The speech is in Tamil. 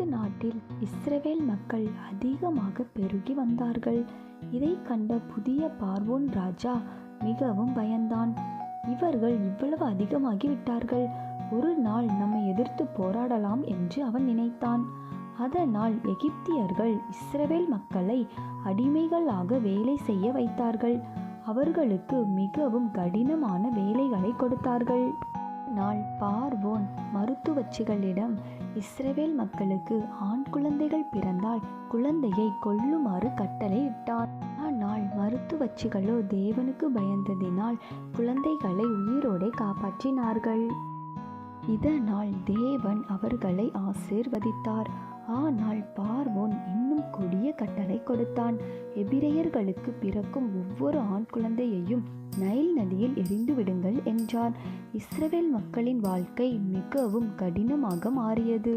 எகிப்து நாட்டில் இஸ்ரவேல் மக்கள் அதிகமாக பெருகி வந்தார்கள். இதை கண்ட புதிய பார்வோன் ராஜா மிகவும் பயந்தான். இவர்கள் இவ்வளவு அதிகமாகி விட்டார்கள், ஒரு நாள் நம்மை எதிர்த்து போராடலாம் என்று அவன் நினைத்தான். அதனால் எகிப்தியர்கள் இஸ்ரவேல் மக்களை அடிமைகளாக வேலை செய்ய வைத்தார்கள். அவர்களுக்கு மிகவும் கடினமான வேலைகளை கொடுத்தார்கள். நாள் பார்வோன் மருத்துவச்சிகளிடம் இஸ்ரவேல் மக்களுக்கு ஆண் குழந்தைகள் பிறந்தால் குழந்தையை கொல்லுமாறு கட்டளையிட்டான். ஆனால் மருத்துவச்சிகளோ தேவனுக்கு பயந்ததினால் குழந்தைகளை உயிரோடே காப்பாற்றினார்கள். இதனால் தேவன் அவர்களை ஆசீர்வதித்தார். ஆனால் பார்வோன் இன்னும் கொடிய கட்டளை கொடுத்தான். எபிரெயர்களுக்கு பிறக்கும் ஒவ்வொரு ஆண் குழந்தையையும் நைல் நதியில் எறிந்து விடுங்கள் என்றார். இஸ்ரவேல் மக்களின் வாழ்க்கை மிகவும் கடினமாக மாறியது.